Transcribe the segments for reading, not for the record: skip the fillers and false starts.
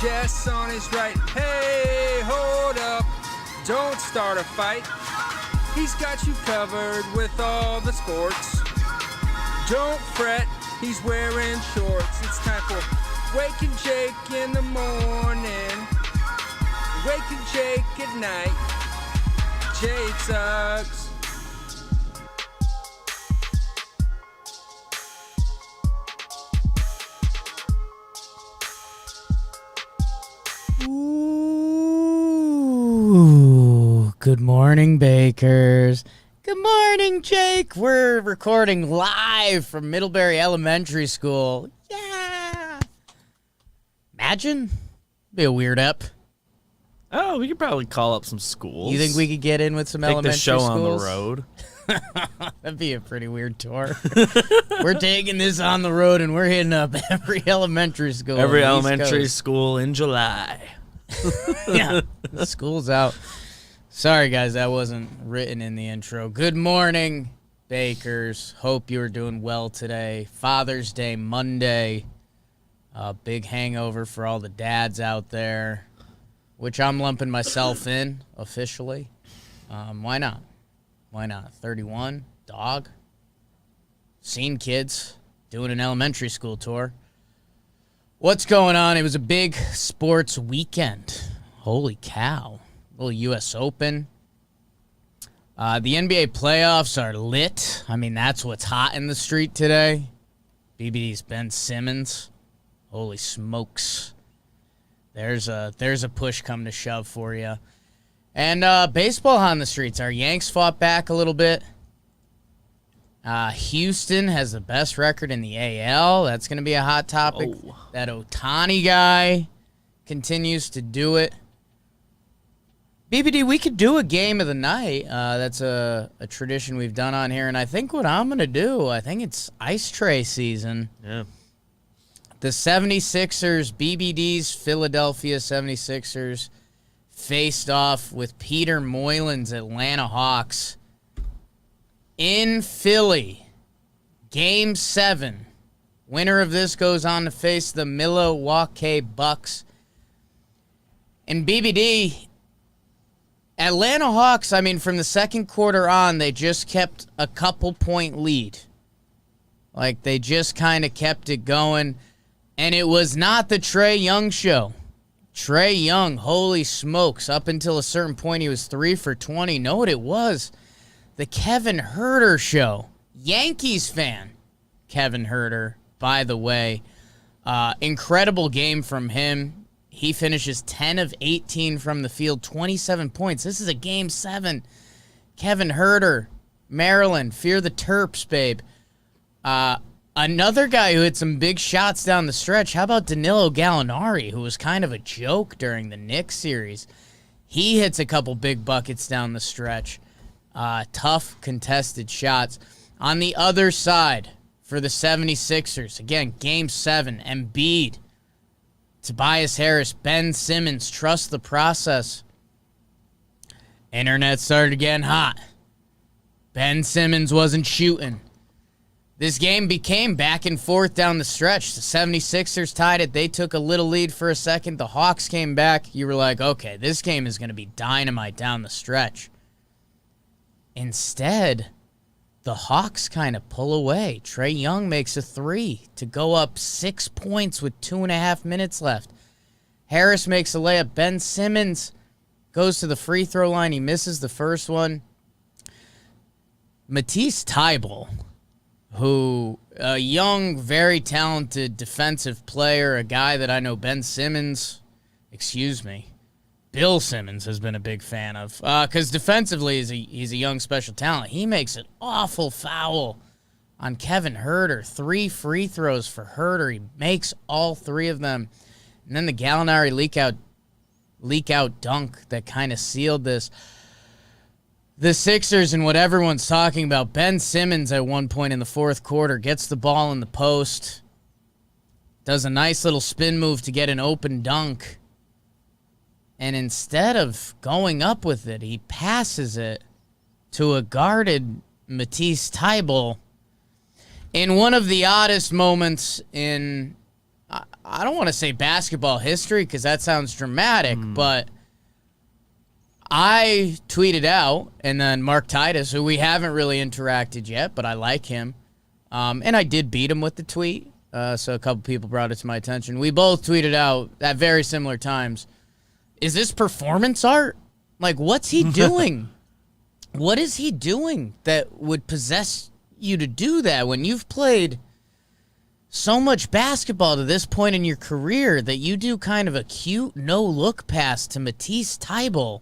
Jess on his right. Hey, hold up. Don't start a fight. He's got you covered with all the sports. Don't fret, he's wearing shorts. It's time for Waking Jake in the morning. Waking Jake at night. Jake sucks. Ooh, good morning, Bakers. Good morning, Jake. We're recording live from Middlebury Elementary School. Yeah. Imagine. Be a weird ep. Oh, we could probably call up some schools. You think we could get in with some take elementary the show schools? on the road? That'd be a pretty weird tour. We're taking this on the road, and we're hitting up every elementary school. Every elementary school in July. Yeah, the school's out. Sorry, guys, that wasn't written in the intro. Good morning, Bakers. Hope you're doing well today. Father's Day Monday. Big hangover for all the dads out there, which I'm lumping myself in officially. Why not? Why not? 31, dog. Seen kids doing an elementary school tour. What's going on? It was a big sports weekend. Holy cow. Little U.S. Open. The NBA playoffs are lit. I mean, that's what's hot in the street today. BBD's Ben Simmons. Holy smokes. There's a push come to shove for you. And baseball on the streets. Our Yanks fought back a little bit. Houston has the best record in the AL. That's going to be a hot topic. Oh. That Ohtani guy continues to do it. BBD, we could do a game of the night. That's a tradition we've done on here. And I think what I'm going to do, I think it's ice tray season. Yeah. The 76ers, BBD's Philadelphia 76ers, faced off with Peter Moylan's Atlanta Hawks in Philly. Game 7. Winner of this goes on to face the Milwaukee Bucks. And BBD, Atlanta Hawks, I mean, from the second quarter on, they just kept a couple-point lead. Like, they just kind of kept it going. And it was not the Trey Young show. Trey Young, holy smokes, up until a certain point, he was 3 for 20. Know what it was? The Kevin Huerter show. Yankees fan, Kevin Huerter, by the way. Incredible game from him. He finishes 10 of 18 from the field, 27 points. This is a Game 7. Kevin Huerter, Maryland, fear the Terps, babe. Another guy who hit some big shots down the stretch. How about Danilo Gallinari, who was kind of a joke during the Knicks series? He hits a couple big buckets down the stretch. Tough contested shots. On the other side, for the 76ers, again, Game 7, Embiid, Tobias Harris, Ben Simmons, trust the process. Internet started getting hot. Ben Simmons wasn't shooting. This game became back and forth down the stretch. The 76ers tied it. They took a little lead for a second. The Hawks came back. You were like, okay, this game is going to be dynamite down the stretch. Instead, the Hawks kind of pull away. Trey Young makes a 3 to go up 6 points with 2.5 minutes left. Harris makes a layup. Ben Simmons goes to the free throw line. He misses the first one. Matisse Thybulle, who, a young, very talented defensive player, a guy that I know Bill Simmons has been a big fan of. Because defensively, he's a young special talent. He makes an awful foul on Kevin Huerter. 3 free throws for Huerter. He makes all 3 of them. And then the Gallinari leak out dunk that kind of sealed this. The Sixers and what everyone's talking about, Ben Simmons at one point in the fourth quarter gets the ball in the post, does a nice little spin move to get an open dunk, and instead of going up with it, he passes it to a guarded Matisse Thybulle in one of the oddest moments in I don't want to say basketball history because that sounds dramatic, but I tweeted out, and then Mark Titus, who we haven't really interacted yet, but I like him, and I did beat him with the tweet, so a couple people brought it to my attention. We both tweeted out at very similar times, is this performance art? Like, what's he doing? What is he doing that would possess you to do that when you've played so much basketball to this point in your career that you do kind of a cute no-look pass to Matisse Thybulle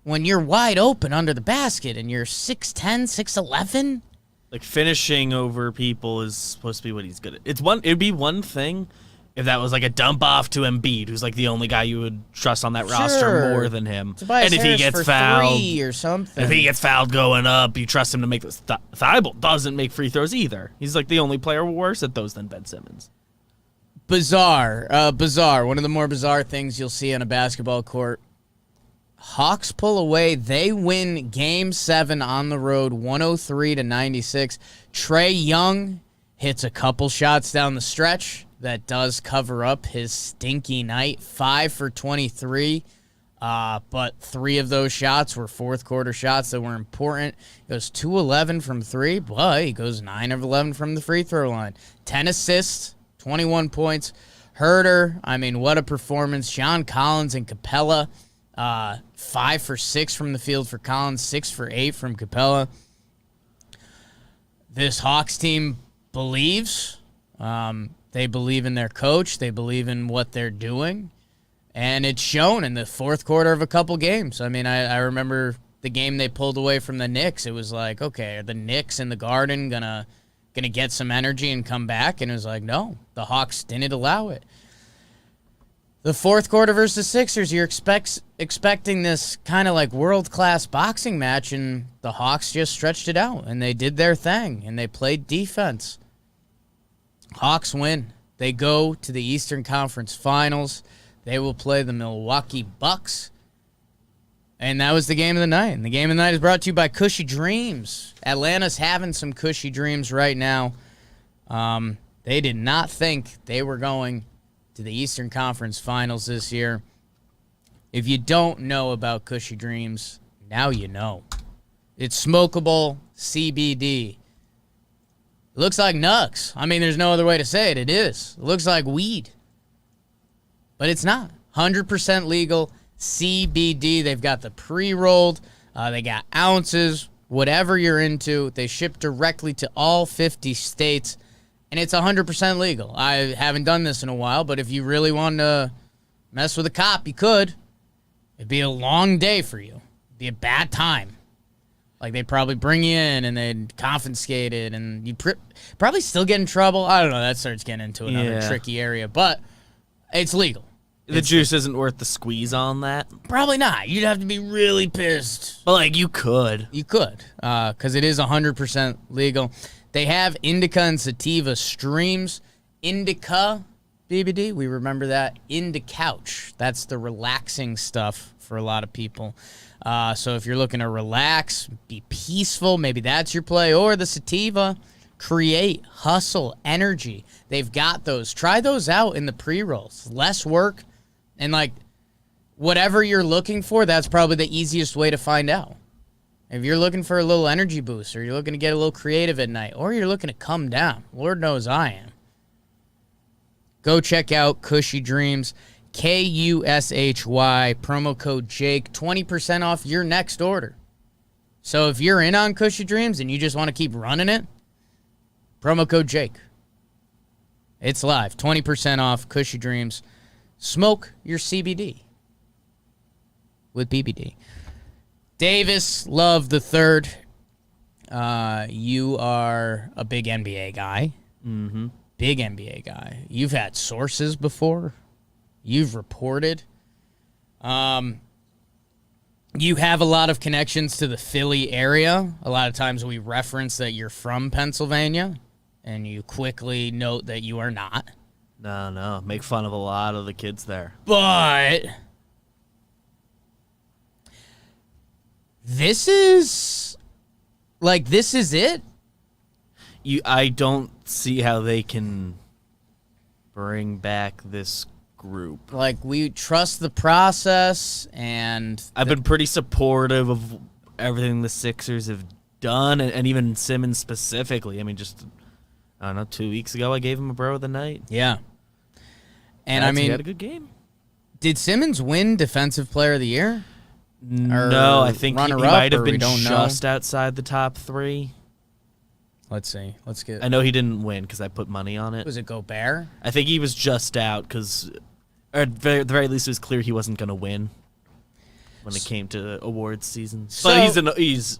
when you're wide open under the basket and you're 6'10", 6'11"? Like, finishing over people is supposed to be what he's good at. It'd be one thing if that was like a dump off to Embiid, who's like the only guy you would trust on that roster more than him. Tobias and if Harris he gets for fouled 3 or something. If he gets fouled going up, you trust him to make those. Thybulle doesn't make free throws either. He's like the only player worse at those than Ben Simmons. Bizarre. One of the more bizarre things you'll see on a basketball court. Hawks pull away. They win Game 7 on the road, 103-96. Trey Young hits a couple shots down the stretch. That does cover up his stinky night. 5 for 23, but 3 of those shots were fourth-quarter shots that were important. He goes 2-11 from 3, but he goes 9 of 11 from the free throw line. 10 assists, 21 points. Herter, I mean, what a performance. John Collins and Capella, 5 for 6 from the field for Collins, 6 for 8 from Capella. This Hawks team believes. They believe in their coach. They believe in what they're doing. And it's shown in the fourth quarter of a couple games. I mean, I remember the game they pulled away from the Knicks. It was like, okay, are the Knicks in the Garden gonna get some energy and come back? And it was like, no, the Hawks didn't allow it. The fourth quarter versus Sixers, you're expecting this kind of like world-class boxing match, and the Hawks just stretched it out, and they did their thing, and they played defense. Hawks win. They go to the Eastern Conference Finals. They will play the Milwaukee Bucks. And that was the game of the night. And the game of the night is brought to you by Cushy Dreams. Atlanta's having some cushy dreams right now. They did not think they were going to the Eastern Conference Finals this year. If you don't know about Cushy Dreams, now you know. It's smokable CBD. It looks like Nux. I mean, there's no other way to say it. It is. It looks like weed. But it's not. 100% legal CBD. They've got the pre-rolled. They got ounces. Whatever you're into. They ship directly to all 50 states. And it's 100% legal. I haven't done this in a while, but if you really want to mess with a cop, you could. It'd be a long day for you. It'd be a bad time. Like, they'd probably bring you in and they'd confiscate it, and you'd probably still get in trouble. I don't know. That starts getting into another tricky area, but it's legal. The juice isn't worth the squeeze on that? Probably not. You'd have to be really pissed. But, like, you could. You could, because it is 100% legal. They have indica and sativa streams. Indica, BBD, we remember that. Indicouch. That's the relaxing stuff for a lot of people. So if you're looking to relax, be peaceful, maybe that's your play. Or the sativa, create, hustle, energy. They've got those. Try those out in the pre-rolls. Less work. And, like, whatever you're looking for, that's probably the easiest way to find out. If you're looking for a little energy boost, or you're looking to get a little creative at night, or you're looking to come down, Lord knows I am, go check out Cushy Dreams. KUSHY, promo code Jake, 20% off your next order. So if you're in on Cushy Dreams and you just want to keep running it, promo code Jake. It's live, 20% off Cushy Dreams. Smoke your CBD with BBD. Davis Love the Third. You are a big NBA guy. Mm-hmm. Big NBA guy. You've had sources before. You've reported. You have a lot of connections to the Philly area. A lot of times we reference that you're from Pennsylvania, and you quickly note that you are not. No. Make fun of a lot of the kids there. But this is it? I don't see how they can bring back this group. Like, we trust the process, and I've been pretty supportive of everything the Sixers have done, and even Simmons specifically. I mean, just, I don't know, 2 weeks ago I gave him a bro of the night. yeah. And He had a good game. did Simmons win Defensive Player of the Year? No, I think he runner-up, might have or we been don't know? just outside the top 3. Let's see. Let's get. I know he didn't win because I put money on it. Was it Gobert? I think he was just out because, or at the very least, it was clear he wasn't going to win when it came to awards season. But he's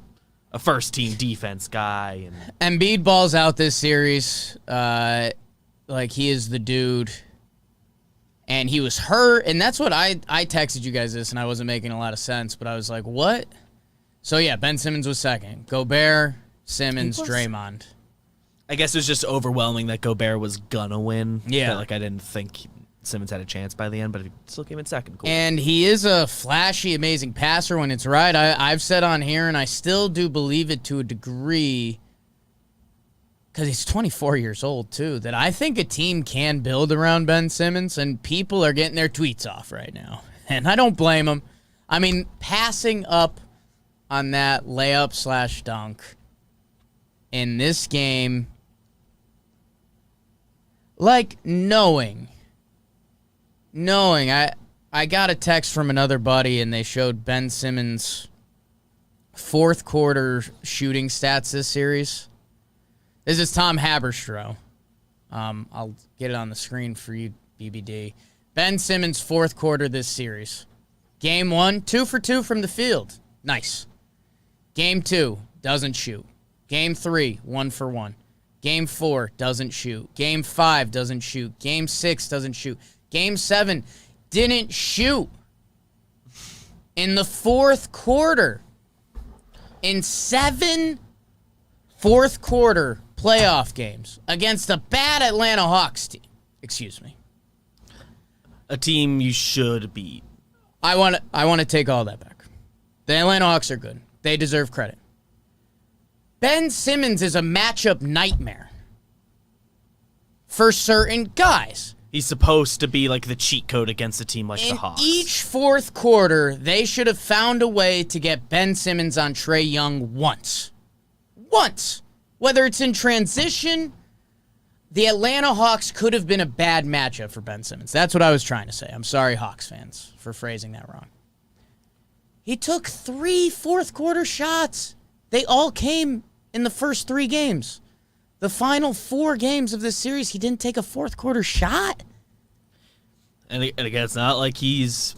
a first-team defense guy. And Embiid balls out this series. Like, he is the dude. And he was hurt. And that's what I texted you guys this, and I wasn't making a lot of sense. But I was like, what? So, yeah, Ben Simmons was second. Gobert, Simmons, Draymond. I guess it was just overwhelming that Gobert was going to win. Yeah. Like, I didn't think Simmons had a chance by the end, but he still came in second. Cool. And he is a flashy, amazing passer when it's right. I've said on here, and I still do believe it to a degree, because he's 24 years old, too, that I think a team can build around Ben Simmons, and people are getting their tweets off right now. And I don't blame them. I mean, passing up on that layup/dunk in this game, like, knowing, I got a text from another buddy, and they showed Ben Simmons' fourth quarter shooting stats this series. This is Tom Haberstroh. I'll get it on the screen for you, BBD. Ben Simmons' fourth quarter this series. Game 1, 2 for 2 from the field. Nice. Game 2, doesn't shoot. Game 3, 1 for 1. Game 4, doesn't shoot. Game 5, doesn't shoot. Game 6, doesn't shoot. Game 7, didn't shoot. In the fourth quarter. In 7 fourth quarter playoff games against a bad Atlanta Hawks team. Excuse me. A team you should beat. I want to take all that back. The Atlanta Hawks are good. They deserve credit. Ben Simmons is a matchup nightmare for certain guys. He's supposed to be like the cheat code against a team like the Hawks. Each fourth quarter, they should have found a way to get Ben Simmons on Trey Young once. Once. Whether it's in transition, the Atlanta Hawks could have been a bad matchup for Ben Simmons. That's what I was trying to say. I'm sorry, Hawks fans, for phrasing that wrong. He took 3 fourth quarter shots. They all came in the first 3 games. The final 4 games of this series, he didn't take a fourth quarter shot. And again, it's not like he's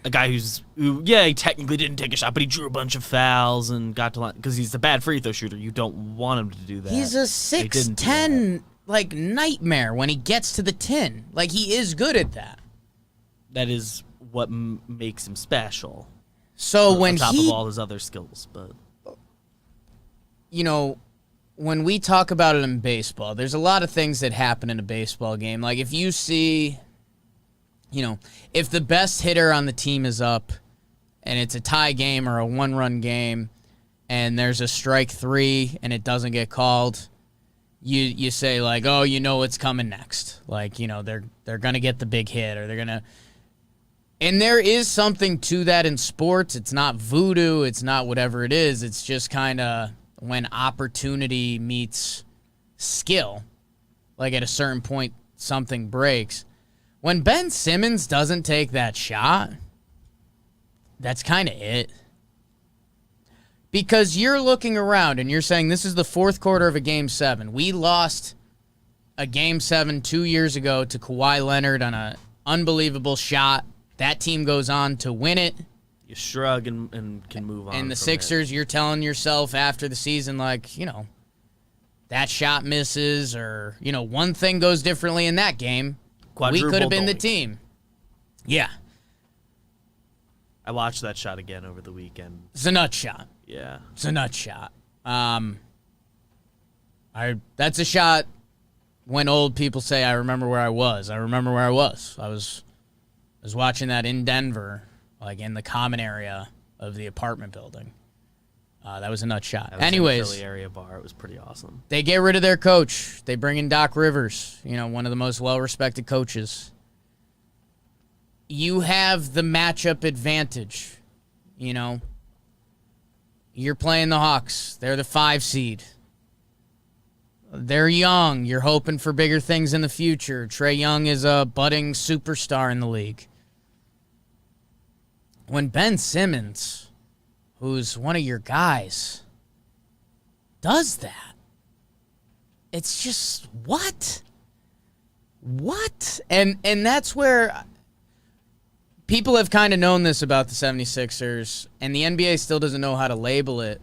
a guy who he technically didn't take a shot, but he drew a bunch of fouls and got to line because he's a bad free throw shooter. You don't want him to do that. He's a 6'10", like, nightmare when he gets to the 10. Like, he is good at that. That is what makes him special. So when on top of all his other skills, but you know, when we talk about it in baseball, there's a lot of things that happen in a baseball game. Like, if you see, if the best hitter on the team is up and it's a tie game or a 1-run game and there's a strike 3 and it doesn't get called, you say, like, oh, what's coming next. Like, they're going to get the big hit, or they're going to. And there is something to that in sports. It's not voodoo. It's not whatever it is. It's just kind of when opportunity meets skill. Like, at a certain point, something breaks. When Ben Simmons doesn't take that shot, that's kind of it. Because you're looking around and you're saying this is the fourth quarter of a Game 7. We lost a Game 7 2 years ago to Kawhi Leonard on an unbelievable shot. That team goes on to win it. you shrug and can move on. And the Sixers, you're telling yourself after the season, like, that shot misses, or, one thing goes differently in that game. We could have been the team. Yeah. I watched that shot again over the weekend. It's a nut shot. Yeah. It's a nut shot. That's a shot when old people say, I remember where I was. I remember where I was. I was watching that in Denver, like in the common area of the apartment building. That was a nut shot. That was Anyways, in the Philly area bar. It was pretty awesome. they get rid of their coach. They bring in Doc Rivers, one of the most well-respected coaches. You have the matchup advantage, You're playing the Hawks. They're the 5 seed. They're young. You're hoping for bigger things in the future. Trey Young is a budding superstar in the league. When Ben Simmons, who's one of your guys, does that, it's just, what? What? And that's where people have kind of known this about the 76ers, and the NBA still doesn't know how to label it.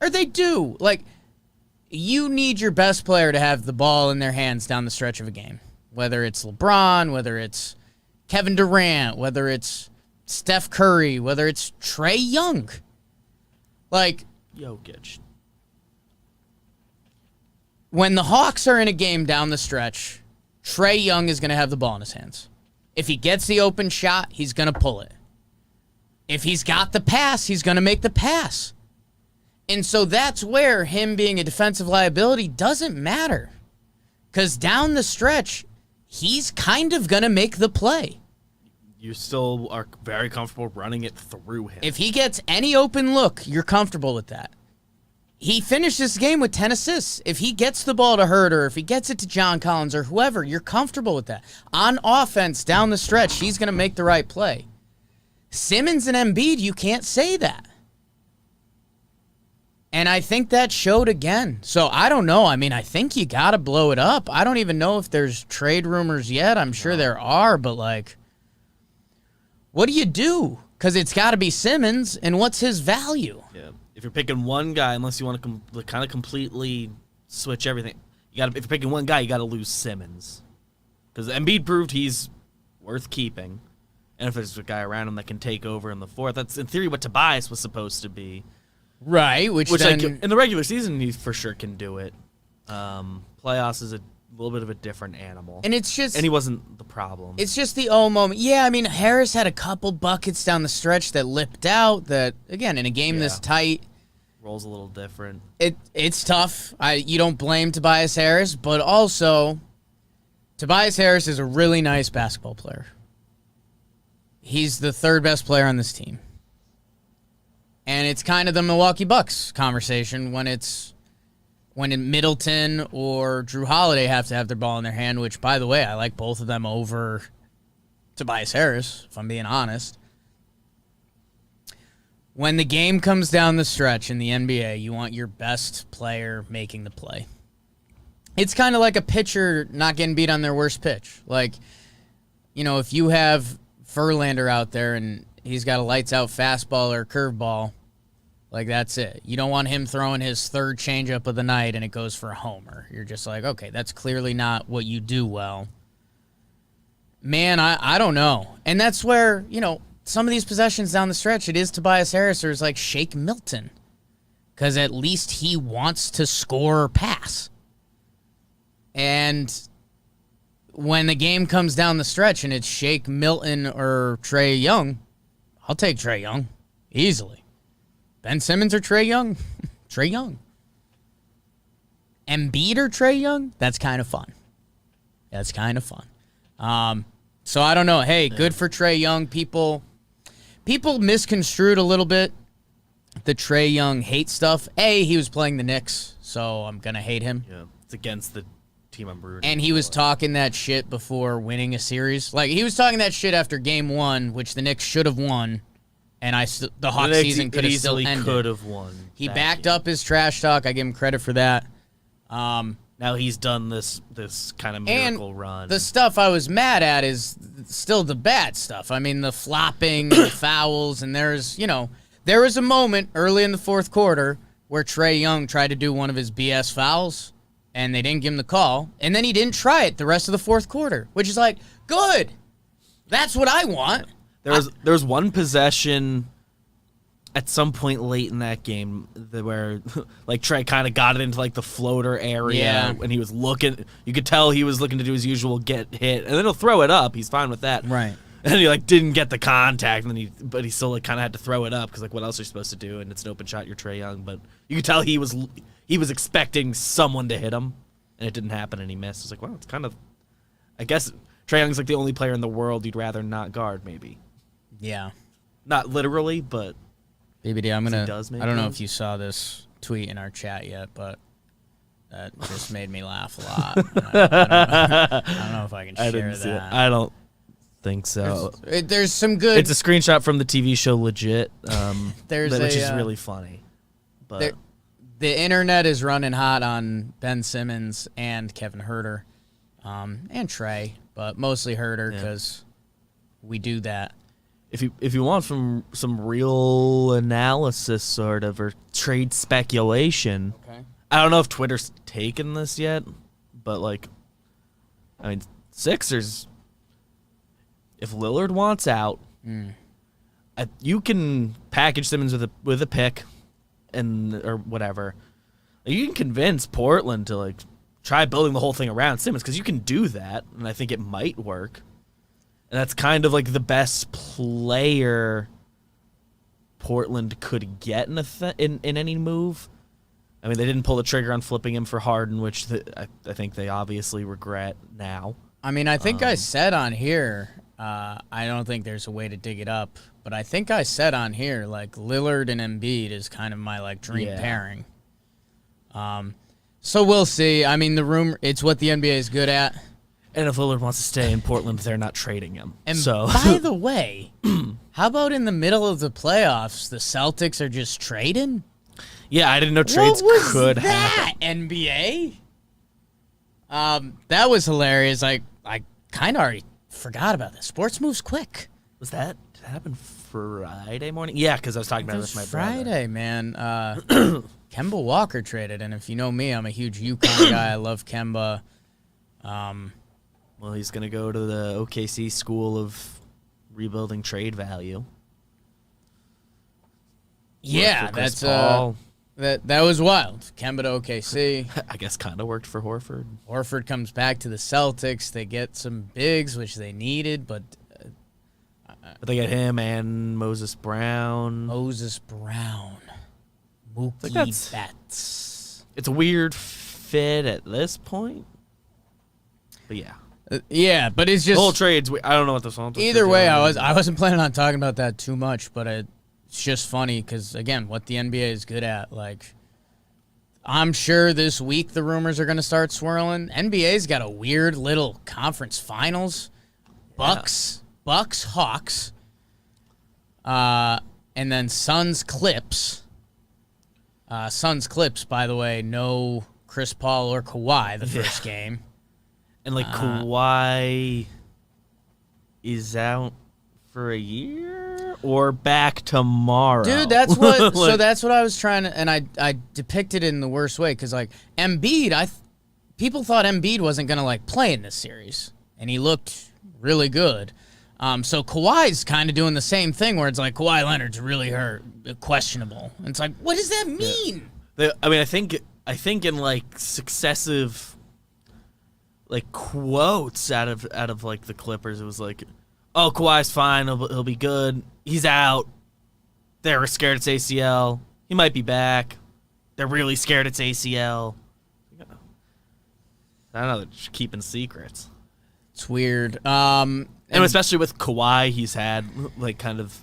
Or they do. Like, you need your best player to have the ball in their hands down the stretch of a game. Whether it's LeBron, whether it's Kevin Durant, whether it's Steph Curry, whether it's Trey Young. Like, Jokic. When the Hawks are in a game down the stretch, Trey Young is going to have the ball in his hands. If he gets the open shot, he's going to pull it. If he's got the pass, he's going to make the pass. And so that's where him being a defensive liability doesn't matter. Because down the stretch, he's kind of going to make the play. You still are very comfortable running it through him. If he gets any open look, you're comfortable with that. He finished this game with 10 assists. If he gets the ball to Herter, if he gets it to John Collins or whoever, you're comfortable with that. On offense, down the stretch, he's going to make the right play. Simmons and Embiid, you can't say that. And I think that showed again. So I don't know. I mean, I think you got to blow it up. I don't even know if there's trade rumors yet. I'm sure there are, but like, what do you do? Because it's got to be Simmons, and what's his value? Yeah. If you're picking one guy, unless you want to kind of completely switch everything, if you're picking one guy, you got to lose Simmons. Because Embiid proved he's worth keeping. And if there's a guy around him that can take over in the fourth, that's in theory what Tobias was supposed to be. Right, which then... like, in the regular season, he for sure can do it. Playoffs is a little bit of a different animal. And it's just... And he wasn't the problem. It's just the moment. Yeah, I mean, Harris had a couple buckets down the stretch that lipped out that, again, in a game this tight... Role's a little different. It's tough. You don't blame Tobias Harris, but also, Tobias Harris is a really nice basketball player. He's the third best player on this team. And it's kind of the Milwaukee Bucks conversation when Middleton or Drew Holiday have to have their ball in their hand, which, by the way, I like both of them over Tobias Harris, if I'm being honest. When the game comes down the stretch in the NBA, you want your best player making the play. It's kind of like a pitcher not getting beat on their worst pitch. Like, if you have Verlander out there and he's got a lights-out fastball or curveball, like, that's it. You don't want him throwing his third changeup of the night and it goes for a homer. You're just like, okay, that's clearly not what you do well. Man, I don't know. And that's where, some of these possessions down the stretch, it is Tobias Harris or it's like Shake Milton. Because at least he wants to score or pass. And when the game comes down the stretch and it's Shake Milton or Trey Young, I'll take Trey Young easily. Ben Simmons or Trey Young? Trey Young. Embiid or Trey Young? That's kind of fun. That's kind of fun. So I don't know. Hey, good for Trey Young. People misconstrued a little bit the Trey Young hate stuff. He was playing the Knicks, so I'm going to hate him. Yeah, it's against the team I'm rooting And he was talking that shit before winning a series. Like, he was talking that shit after game 1, which the Knicks should have won, and the Hawks season could have still ended. Could have won. He backed up his trash talk. I give him credit for that. Now he's done this kind of miracle run. The stuff I was mad at is still the bad stuff. I mean, the flopping, the fouls, and there was a moment early in the fourth quarter where Trey Young tried to do one of his BS fouls, and they didn't give him the call, and then he didn't try it the rest of the fourth quarter, which is like, good. That's what I want. There was one possession at some point late in that game where like Trey kind of got it into like the floater area and he was looking. You could tell he was looking to do his usual get hit, and then he'll throw it up. He's fine with that, right? And he like didn't get the contact, and then but he still like kind of had to throw it up because like what else are you supposed to do? And it's an open shot. You're Trey Young, but you could tell he was expecting someone to hit him, and it didn't happen, and he missed. It's like, well, it's kind of, I guess Trey Young's like the only player in the world you'd rather not guard, maybe. Yeah. Not literally, but BBD, I don't know moves. if you saw this tweet in our chat yet, but that just made me laugh a lot. I don't know if I can share that. I don't think so. There's some good. It's a screenshot from the TV show Legit, There's which is really funny. But the internet is running hot on Ben Simmons and Kevin Huerter, and Trey, but mostly Huerter because we do that. if you want some real analysis, sort of, or trade speculation, Okay. I don't know if Twitter's taken this yet, but like, I mean, Sixers. If Lillard wants out, you can package Simmons with a pick, or whatever. You can convince Portland to like try building the whole thing around Simmons because you can do that, and I think it might work. And that's kind of like the best player Portland could get in any move. I mean, they didn't pull the trigger on flipping him for Harden, which I think they obviously regret now. I mean, I think I said on here, I don't think there's a way to dig it up, but I think I said on here, like, Lillard and Embiid is kind of my, like, dream pairing. So we'll see. I mean, it's what the NBA is good at. And if Lillard wants to stay in Portland, they're not trading him. And by the way, how about in the middle of the playoffs, the Celtics are just trading? Yeah, I didn't know trades could happen. NBA? That was hilarious. I kind of already forgot about this. Sports moves quick. Did that happen Friday morning? Yeah, because I was talking about it with my brother. Friday, man. Kemba Walker traded, and if you know me, I'm a huge UConn guy. I love Kemba. Well, he's going to go to the OKC School of Rebuilding Trade Value. Yeah, that's that was wild. Kemba to OKC. I guess kind of worked for Horford. Horford comes back to the Celtics. They get some bigs, which they needed, but they get him and Moses Brown. Mookie Betts. It's a weird fit at this point. But yeah. Yeah, but it's just the whole trades. I don't know what the Celtics. Either way, I wasn't planning on talking about that too much, but it's just funny because again, what the NBA is good at. Like, I'm sure this week the rumors are going to start swirling. NBA's got a weird little conference finals, Bucks, Hawks, and then Suns, Clips. Suns, Clips. By the way, no Chris Paul or Kawhi the first game. And, like, Kawhi is out for a year or back tomorrow. Dude, that's what so that's what I was trying to, and I depicted it in the worst way because, like, Embiid, people thought Embiid wasn't going to, like, play in this series, and he looked really good. So Kawhi's kind of doing the same thing where it's like Kawhi Leonard's really hurt, questionable. And it's like, what does that mean? I mean, I think in, like, successive, like, quotes out of like the Clippers, it was like, oh, Kawhi's fine, he'll be good, he's out, they're scared it's ACL, he might be back, they're really scared it's ACL. I don't know, they're just keeping secrets. It's weird. And especially with Kawhi, he's had like kind of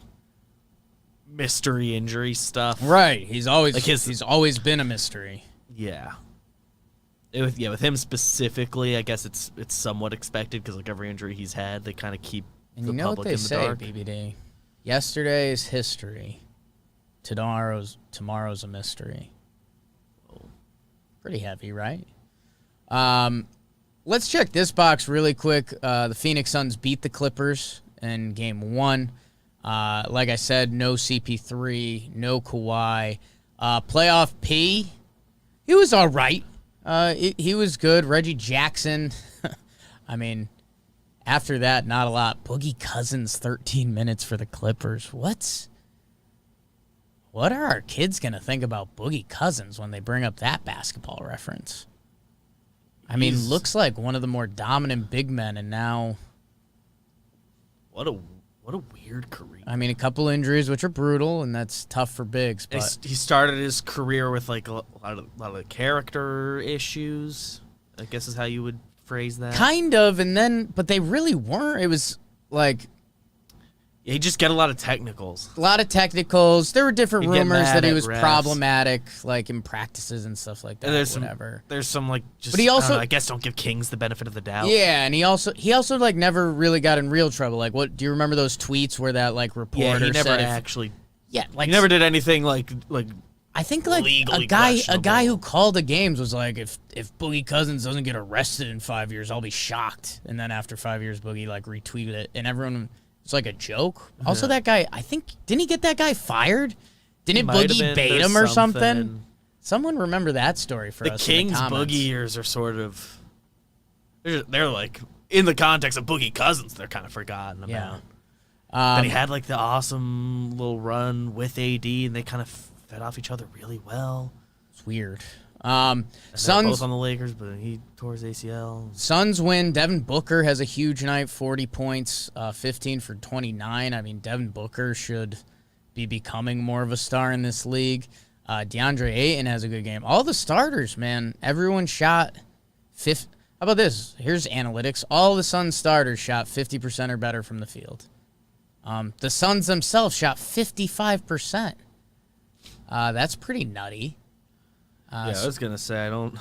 mystery injury stuff. Right, he's always been a mystery. Yeah. With him specifically, I guess it's somewhat expected because like every injury he's had, they kind of keep and the you know public what they in the say, dark. BBD. Yesterday's history. Tomorrow's a mystery. Pretty heavy, right? Let's check this box really quick. The Phoenix Suns beat the Clippers in Game 1. Like I said, no CP3, no Kawhi. Playoff P, he was all right. He was good. Reggie Jackson, I mean, after that, not a lot. Boogie Cousins, 13 minutes for the Clippers. What are our kids going to think about Boogie Cousins when they bring up that basketball reference? I mean, looks like one of the more dominant big men, and now... What a What a weird career. I mean, a couple injuries, which are brutal, and that's tough for bigs. But He started his career with like a lot of character issues, I guess is how you would phrase that. kind of, and then, but they really weren't. It was like Yeah, he just got a lot of technicals. a lot of technicals. There were different He'd get rumors mad that he at was refs. problematic, like in practices and stuff like that. And Whatever. There's some like just. But he also- I don't know, I guess don't give Kings the benefit of the doubt. Yeah, and he also like never really got in real trouble. Like, what do you remember those tweets where that like reporter Yeah, he never said actually. like He never did anything like. I think like legally a guy questionable. who called the games was like, if Boogie Cousins doesn't get arrested in 5 years, I'll be shocked. And then after 5 years, Boogie like retweeted it, and everyone it's like a joke. Also, that guy, I think, didn't he get that guy fired? Didn't might have Boogie been. bait There's him or something. something? Someone remember that story for The us. Kings in the comments. Boogie years are sort of. They're like in the context of Boogie Cousins, they're kind of forgotten about. Yeah. But he had like the awesome little run with AD, and they kind of fed off each other really well. It's weird. And they're Suns both on the Lakers, but he tore his ACL. Suns win. Devin Booker has a huge night, 40 points, 15 for 29. I mean, Devin Booker should be becoming more of a star in this league. DeAndre Ayton has a good game. All the starters, man, everyone shot 50. How about this? Here's analytics. All the Suns starters shot 50% or better from the field. The Suns themselves shot 55%. That's pretty nutty. Yeah, I was gonna say I don't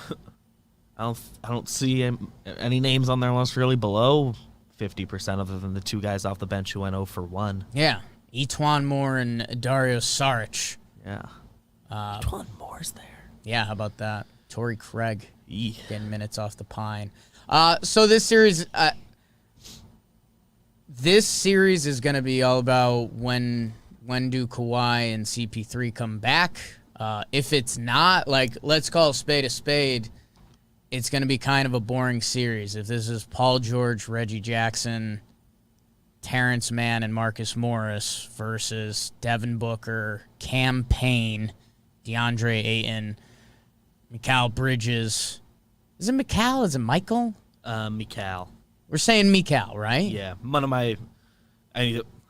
see any names on their list really below 50%, other than the two guys off the bench who went 0 for 1. Yeah, Etuan Moore and Dario Saric. Yeah, Twan Moore's there. Yeah, how about that? Torrey Craig Eeh. getting minutes off the pine. So this series is going to be all about when do Kawhi and CP3 come back. If it's not, like, let's call a spade, it's going to be kind of a boring series. If this is Paul George, Reggie Jackson, Terrence Mann, and Marcus Morris versus Devin Booker, Cam Payne, DeAndre Ayton, Mikal Bridges. Is it Mikal? Is it Michael? Mikal. We're saying Mikal, right? Yeah, one of my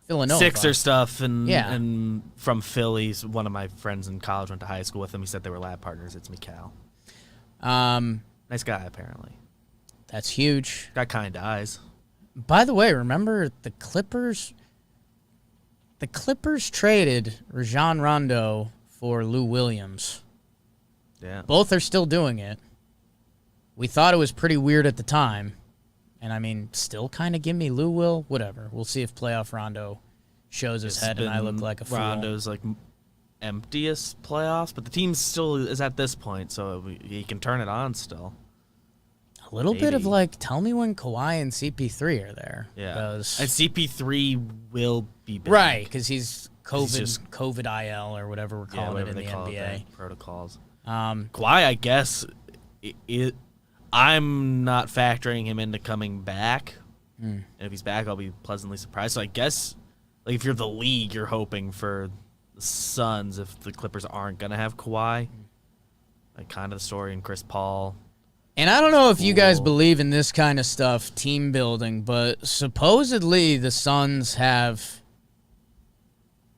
Villanova. Sixer stuff and Yeah. and from Phillies. One of my friends in college went to high school with him. He said they were lab partners. It's Mikal. Nice guy, apparently. That's huge. Got kind eyes. By the way, remember the Clippers? The Clippers traded Rajon Rondo for Lou Williams. Yeah. Both are still doing it. We thought it was pretty weird at the time. And, I mean, still kind of give me Lou Will. Whatever. We'll see if playoff Rondo shows his head and I look like a fool. Rondo's like emptiest playoffs, but the team still is at this point, so he can turn it on still. A little bit of Maybe. like, tell me when Kawhi and CP3 are there. Yeah. 'Cause- And CP3 will be back. right, because he's COVID, just- COVID IL or whatever we're calling whatever it in they the call it, NBA. the protocols. Um, Kawhi, I guess, I'm not factoring him into coming back. And if he's back, I'll be pleasantly surprised. So I guess, like, if you're the league, you're hoping for the Suns if the Clippers aren't going to have Kawhi. Like, kind of the story in Chris Paul. And I don't know if you guys Cool. believe in this kind of stuff, team building, but supposedly the Suns have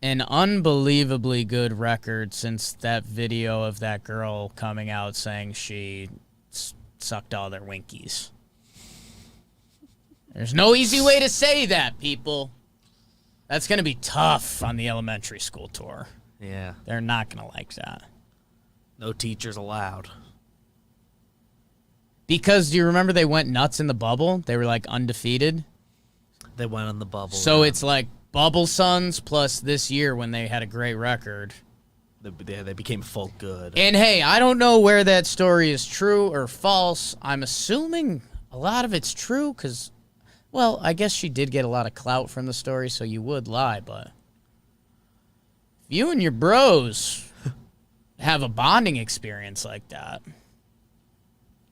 an unbelievably good record since that video of that girl coming out saying she sucked all their winkies. There's no easy way to say that, people. That's going to be tough on the elementary school tour. Yeah. They're not going to like that. No teachers allowed. Because do you remember they went nuts in the bubble? They were like undefeated. They went on the bubble. So run. it's like bubble Suns plus this year when they had a great record. They became full good. And hey, I don't know where that story is true or false. I'm assuming a lot of it's true because, well, I guess she did get a lot of clout from the story, so you would lie. But if you and your bros have a bonding experience like that,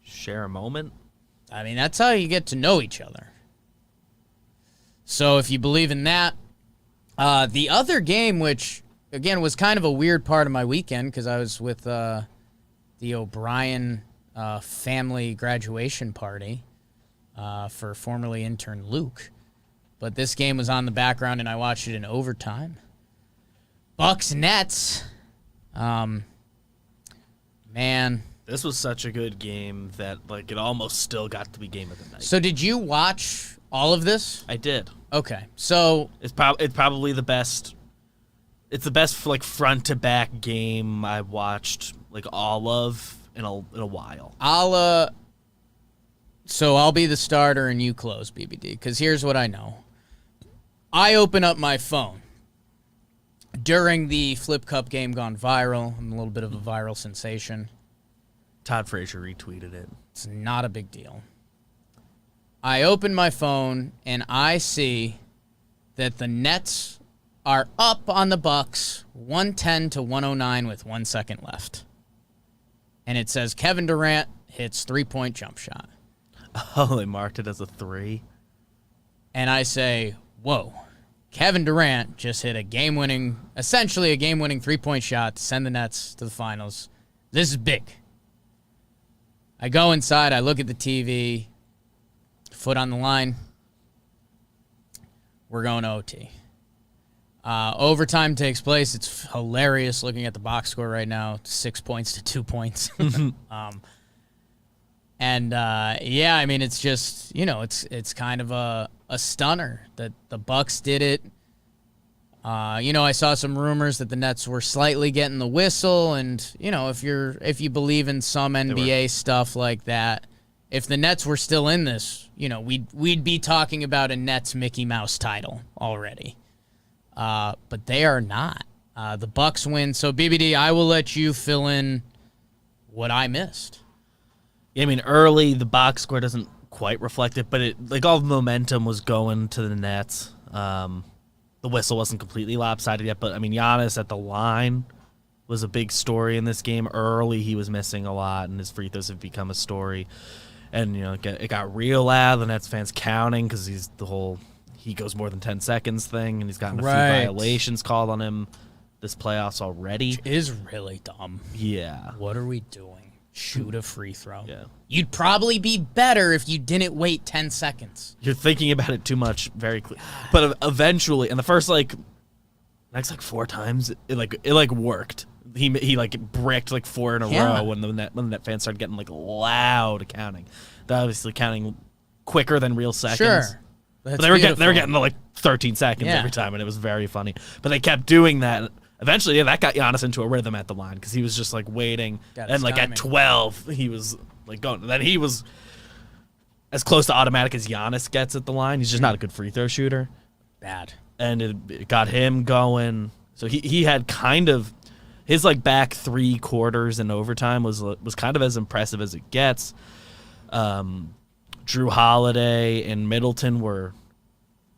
Share a moment. I mean, that's how you get to know each other. So if you believe in that, the other game, which, again, was kind of a weird part of my weekend because I was with the O'Brien family graduation party for formerly intern Luke. but this game was on the background, and I watched it in overtime. Bucks Nets. Man. This was such a good game that it almost still got to be game of the night. So did you watch all of this? I did. Okay. So it's probably the best. It's the best front to back game I watched all of in a while. So I'll be the starter and you close, BBD, because here's what I know. I open up my phone during the Flip Cup game gone viral. I'm a little bit of a viral sensation. Todd Frazier retweeted it. It's not a big deal. I open my phone and I see that the Nets are up on the Bucks 110-109 with 1 second left. And it says Kevin Durant hits 3-point jump shot. Oh, they marked it as a 3. And I say, whoa, Kevin Durant just hit essentially a game-winning 3-point shot to send the Nets to the finals. This is big. I go inside, I look at the TV, foot on the line. We're going to OT. Overtime takes place. It's hilarious looking at the box score right now. 6 points to 2 points. It's just, it's kind of a stunner that the Bucks did it. I saw some rumors that the Nets were slightly getting the whistle, and if you believe in some NBA stuff like that, if the Nets were still in this, we'd be talking about a Nets Mickey Mouse title already. But they are not. The Bucks win. So BBD, I will let you fill in what I missed. Yeah, early the box score doesn't quite reflect it, but it all the momentum was going to the Nets. The whistle wasn't completely lopsided yet, but Giannis at the line was a big story in this game. Early he was missing a lot, and his free throws have become a story. And it got real loud. The Nets fans counting because he's he goes more than 10 seconds thing, and he's gotten a few violations called on him this playoffs already. Which is really dumb. Yeah. What are we doing? Shoot a free throw. Yeah. You'd probably be better if you didn't wait 10 seconds. You're thinking about it too much, very clear. But eventually, in the first next 4 times, it worked. He bricked 4 in a row when the net fans started getting loud counting. They're obviously counting quicker than real seconds. Sure. But they were getting the 13 seconds every time, and it was very funny. But they kept doing that. Eventually, that got Giannis into a rhythm at the line because he was just waiting, and at 12 he was going. And then he was as close to automatic as Giannis gets at the line. He's just not a good free throw shooter. Bad. And it got him going. So he had kind of his back 3 quarters in overtime was kind of as impressive as it gets. Drew Holiday and Middleton were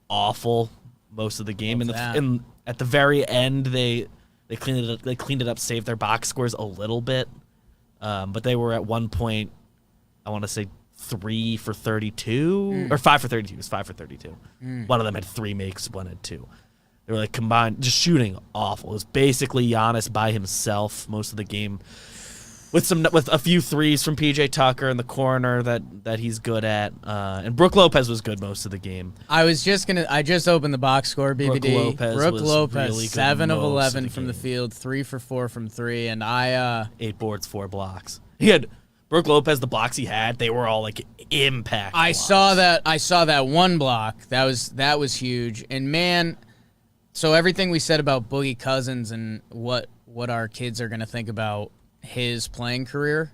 awful most of the game. And at the very end, they cleaned it up. They cleaned it up, saved their box scores a little bit, but they were at one point, I want to say 3 for 32 or 5 for 32. It was 5 for 32. One of them had 3 makes, one had 2. They were combined, just shooting awful. It was basically Giannis by himself most of the game, with a few threes from PJ Tucker in the corner that he's good at, and Brook Lopez was good most of the game. I just opened the box score, BBD. Brook Lopez really 7 of 11 from the field, 3 for 4 from 3, and 8 boards, 4 blocks. He had Brook Lopez. The blocks he had, they were all impact. I saw that one block. That was huge. And man, so everything we said about Boogie Cousins and what our kids are gonna think about his playing career,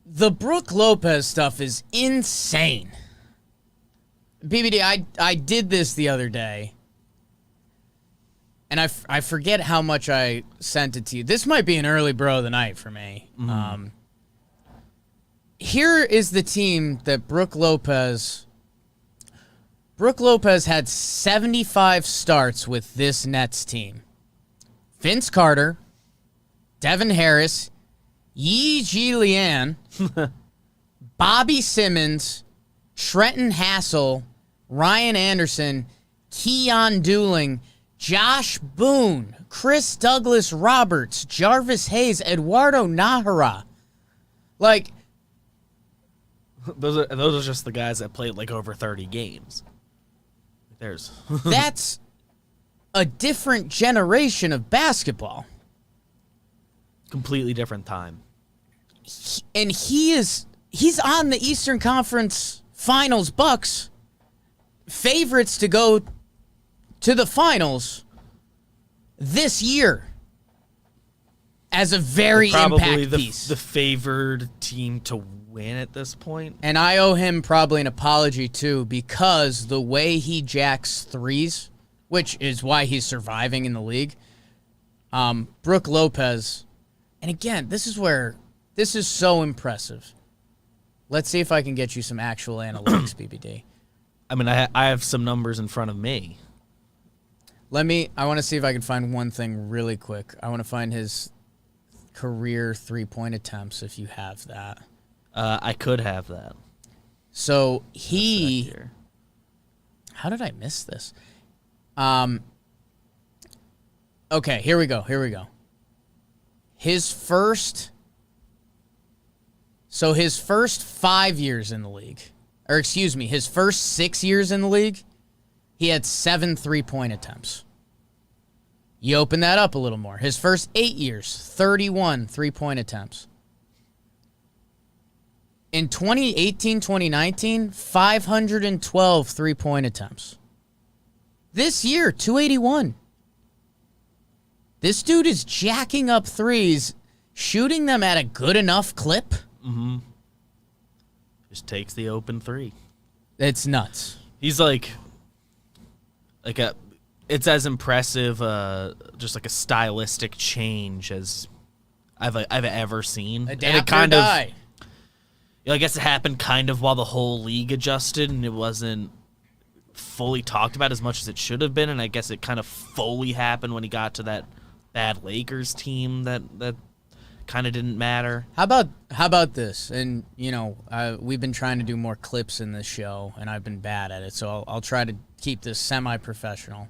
the Brook Lopez stuff is insane. BBD, I did this the other day, and I forget how much I sent it to you. This might be an early bro of the night for me. Here is the team that Brook Lopez had 75 starts with this Nets team. Vince Carter, Devin Harris, Yi Ji-Lian, Bobby Simmons, Trenton Hassel, Ryan Anderson, Keon Dooling, Josh Boone, Chris Douglas Roberts, Jarvis Hayes, Eduardo Nahara. Those are just the guys that played like over 30 games. There's That's a different generation of basketball. completely different time. And he's on the Eastern Conference Finals Bucks, favorites to go to the finals this year as a very Probably impact piece. the favored team to win at this point. And I owe him probably an apology, too, because the way he jacks threes, which is why he's surviving in the league, Brook Lopez, and again, this is so impressive. Let's see if I can get you some actual analytics, BBD. I mean, I have some numbers in front of me. I want to see if I can find one thing really quick. I want to find his career three-point attempts, if you have that. I could have that. So how did I miss this? Okay, here we go. His first 5 years in the league, or excuse me, his first 6 years in the league, he had 7 3-point attempts. You open that up a little more. His first 8 years, 31 3-point attempts. In 2018-2019, 512 3-point attempts. This year, 281. This dude is jacking up threes, shooting them at a good enough clip. Mm-hmm. Just takes the open three. It's nuts. He's it's as impressive, just like a stylistic change as I've ever seen. Adapt and it or die. I guess it happened kind of while the whole league adjusted, and it wasn't fully talked about as much as it should have been. And I guess it kind of fully happened when he got to that bad Lakers team that kind of didn't matter. How about this? And we've been trying to do more clips in this show, and I've been bad at it. So I'll try to keep this semi-professional.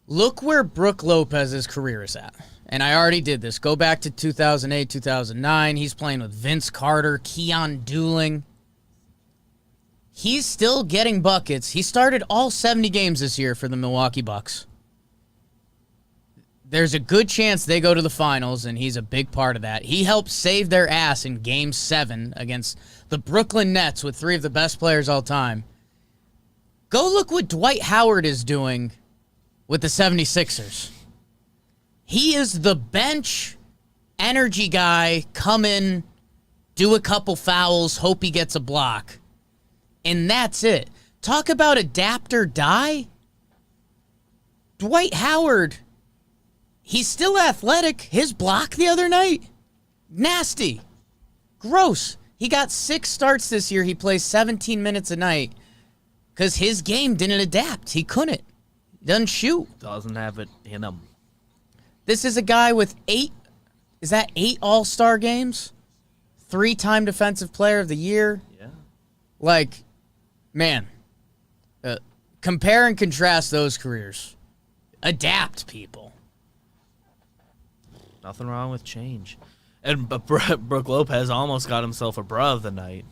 Look where Brook Lopez's career is at. And I already did this. Go back to 2008, 2009. He's playing with Vince Carter, Keon Dooling. He's still getting buckets. He started all 70 games this year for the Milwaukee Bucks. There's a good chance they go to the finals, and he's a big part of that. He helped save their ass in Game 7 against the Brooklyn Nets with 3 of the best players all time. Go look what Dwight Howard is doing with the 76ers. He is the bench energy guy, come in, do a couple fouls, hope he gets a block. And that's it. Talk about adapt or die. Dwight Howard, he's still athletic. His block the other night, nasty. Gross. He got 6 starts this year. He plays 17 minutes a night because his game didn't adapt. He couldn't. He doesn't shoot. Doesn't have it in him. This is a guy with 8 All-Star games? 3-time Defensive Player of the Year? Yeah. Man, compare and contrast those careers. Adapt, people. Nothing wrong with change. And Brook Lopez almost got himself a bruh of the night.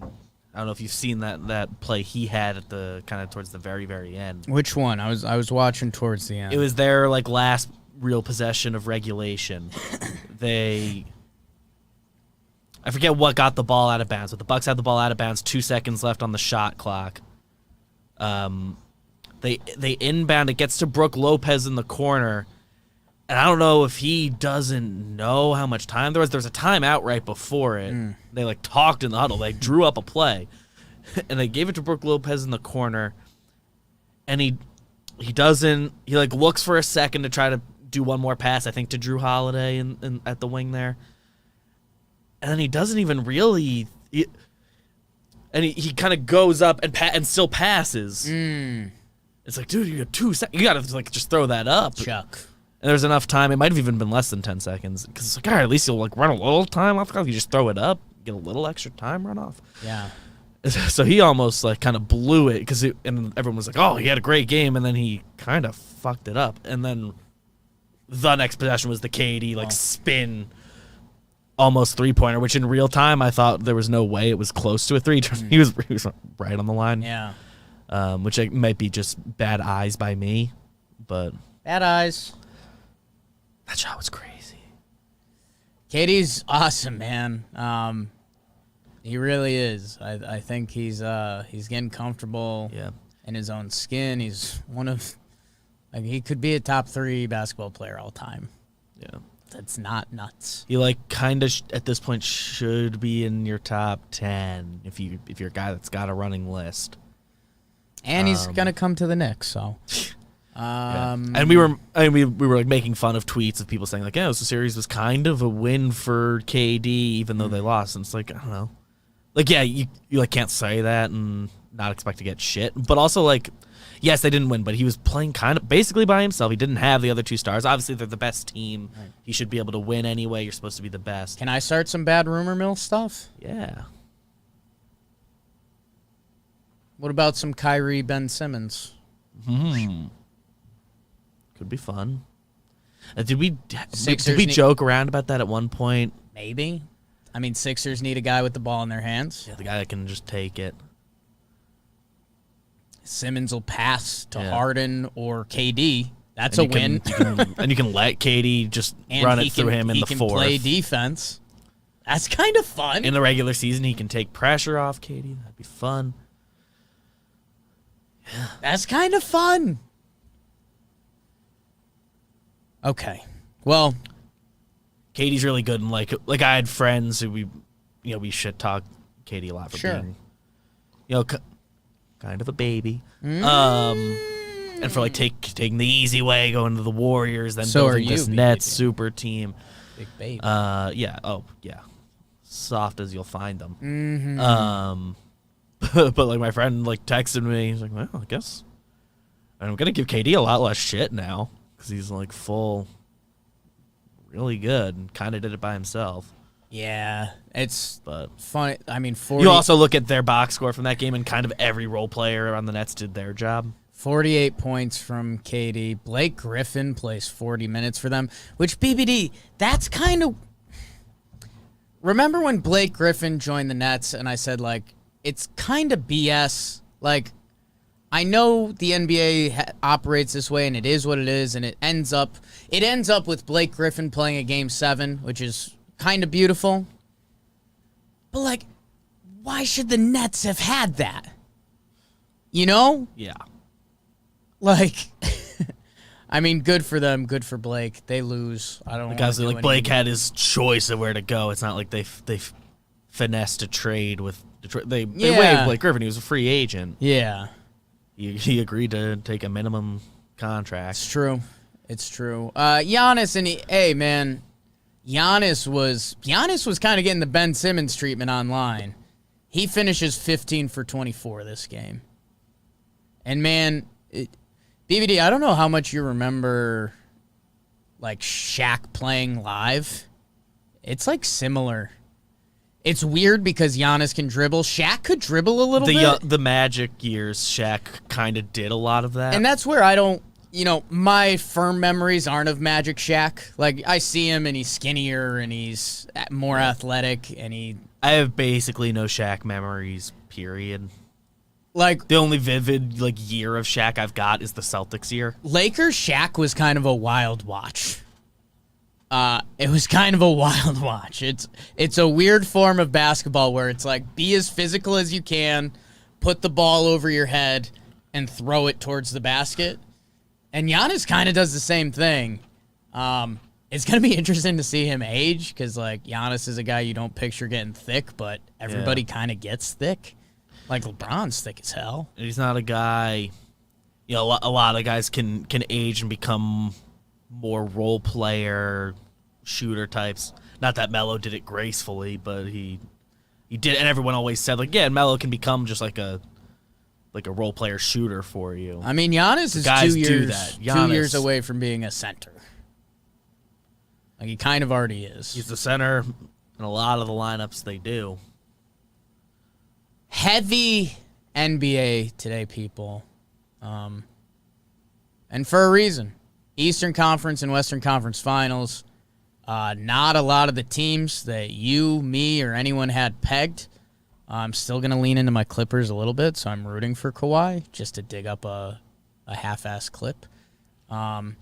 I don't know if you've seen that play he had at the kind of towards the very, very end. Which one? I was watching towards the end. It was their last real possession of regulation. I forget what got the ball out of bounds, but the Bucks had the ball out of bounds, 2 seconds left on the shot clock. They inbound, it gets to Brook Lopez in the corner, and I don't know if he doesn't know how much time there was. There was a timeout right before it. They talked in the huddle, they drew up a play, and they gave it to Brook Lopez in the corner, and he looks for a second to try to do one more pass, I think to Drew Holiday in at the wing there. And then he doesn't even really, he kind of goes up and still passes. It's dude, you got 2 seconds. You got to just throw that up, Chuck. And there's enough time. It might have even been less than 10 seconds because it's all right, at least you'll run a little time off. You just throw it up, get a little extra time, run off. Yeah. So he almost kind of blew it and everyone was oh, he had a great game, and then he kind of fucked it up. And then the next possession was the KD spin almost 3-pointer, which in real time I thought there was no way it was close to a 3. He was right on the line. Yeah. Which might be just bad eyes by me, but Bad eyes. that shot was crazy. KD's awesome, man. He really is. I think he's getting comfortable in his own skin. He's he could be a top 3 basketball player all time. Yeah. That's not nuts. He kind of at this point should be in your top 10 if you're a guy that's got a running list. And he's gonna come to the Knicks, so. And we were like making fun of tweets of people saying like, yeah, the series was kind of a win for KD even though they lost. And it's like, I don't know. Like, yeah, you like can't say that and not expect to get shit. But also like, yes, they didn't win, but he was playing kind of basically by himself. He didn't have the other 2 stars. Obviously, they're the best team. Right. He should be able to win anyway. You're supposed to be the best. Can I start some bad rumor mill stuff? Yeah. What about some Kyrie Ben Simmons? Could be fun. Did we joke around about that at one point? Maybe. I mean, Sixers need a guy with the ball in their hands. Yeah, the guy that can just take it. Simmons will pass to Harden or KD. That's a win. And you can let KD just run it through him in the 4th. He can play defense. That's kind of fun. In the regular season, he can take pressure off KD. That'd be fun. Yeah. That's kind of fun. Okay. Well, KD's really good, and like I had friends who we shit talk KD a lot for being, kind of a baby, and for like taking the easy way, going to the Warriors, then building this Nets super team. Big baby. Soft as you'll find them. Mm-hmm. But like my friend like texted me, he's like, well, I guess I'm gonna give KD a lot less shit now because he's like full. Really good and kind of did it by himself. Yeah, it's funny. I mean, 40, you also look at their box score from that game, and kind of every role player on the Nets did their job. 48 points from KD. Blake Griffin plays 40 minutes for them, which BBD, that's kind of... Remember when Blake Griffin joined the Nets, and I said, like, it's kind of BS. Like, I know the NBA operates this way, and it is what it is, and it ends up with Blake Griffin playing a Game 7, which is kind of beautiful. But, like, why should the Nets have had that? You know? Yeah. Like, I mean, good for them, good for Blake. They lose. I don't know. Guys, like Blake had his choice of where to go. It's not like they finessed a trade with Detroit. They waived Blake Griffin. He was a free agent. Yeah. He agreed to take a minimum contract. It's true. Giannis Giannis was kind of getting the Ben Simmons treatment online. He finishes 15 for 24 this game. And man, BBD, I don't know how much you remember like Shaq playing live. It's like similar. It's weird because Giannis can dribble. Shaq could dribble a little bit. The Magic years, Shaq kind of did a lot of that. And that's where I don't, my firm memories aren't of Magic Shaq. Like, I see him and he's skinnier and he's more athletic and I have basically no Shaq memories, period. Like, the only vivid year of Shaq I've got is the Celtics year. Lakers Shaq was kind of a wild watch. It was kind of a wild watch. It's a weird form of basketball where it's like, be as physical as you can, put the ball over your head, and throw it towards the basket. And Giannis kind of does the same thing. It's going to be interesting to see him age because, like, Giannis is a guy you don't picture getting thick, but everybody kind of gets thick. Like, LeBron's thick as hell. He's not a guy... a lot of guys can age and become more role player, shooter types. Not that Melo did it gracefully, but he did, and everyone always said, like, yeah, Melo can become just like a role player shooter for you. I mean, Giannis is guys 2 years, do that. 2 years away from being a center. Like, he kind of already is. He's the center in a lot of the lineups they do. Heavy NBA today, people. And for a reason. Eastern Conference and Western Conference Finals. Not a lot of the teams that you, me, or anyone had pegged. I'm still going to lean into my Clippers a little bit, so I'm rooting for Kawhi just to dig up a half-ass clip. I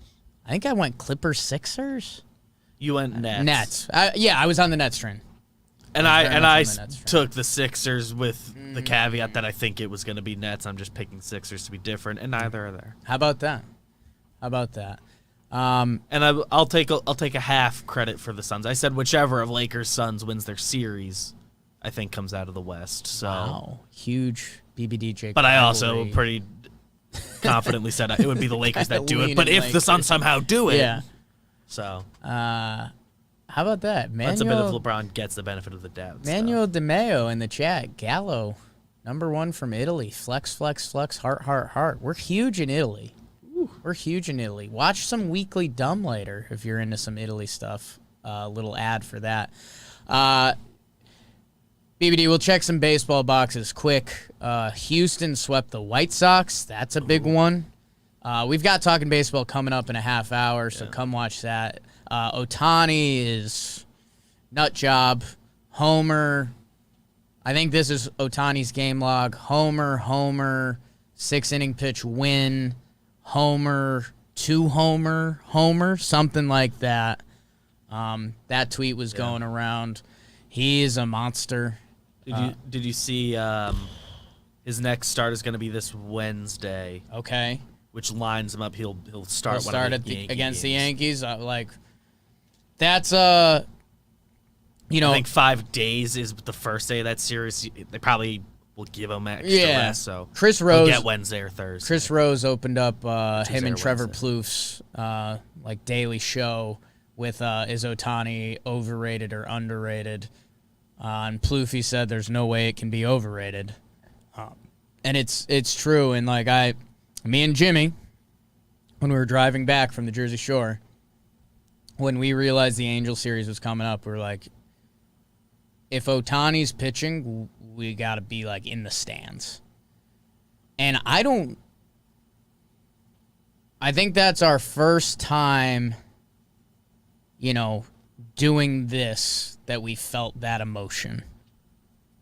think I went Clippers-Sixers. You went Nets. Nets. I was on the Nets train. And I took the Sixers with the caveat that I think it was going to be Nets. I'm just picking Sixers to be different, and neither are there. How about that? And I'll take a half credit for the Suns. I said whichever of Lakers Suns wins their series, I think comes out of the West. So wow, huge BBD. But I also pretty confidently said it would be the Lakers that do it. But if the Suns somehow do it, yeah. So how about that? That's a bit of LeBron gets the benefit of the doubt. Manuel DeMeo in the chat. Gallo, #1 from Italy. Flex, flex, flex. Heart, heart, heart. We're huge in Italy. We're huge in Italy. Watch some Weekly Dumb later if you're into some Italy stuff. Little ad for that. BBD, we'll check some baseball boxes quick. Houston swept the White Sox. That's a big one. We've got Talking Baseball coming up in a half hour, so come watch that. Ohtani is nut job. Homer. I think this is Ohtani's game log. Homer, 6-inning pitch win. Homer, 2-homer, something like that. That tweet was going around. He is a monster. Did you see his next start is going to be this Wednesday? Okay. Which lines him up. He'll start against the Yankees. That's I think 5 days is the first day of that series. They probably will give him extra rest. So Chris Rose he'll get Wednesday or Thursday. Chris Rose opened up him and Trevor Wednesday. Plouffe's daily show with is Ohtani overrated or underrated? And Plouffe said there's no way it can be overrated, and it's true. And me and Jimmy, when we were driving back from the Jersey Shore, when we realized the Angel series was coming up, we were like, if Ohtani's pitching, we got to be in the stands. And I think that's our first time, doing this, that we felt that emotion.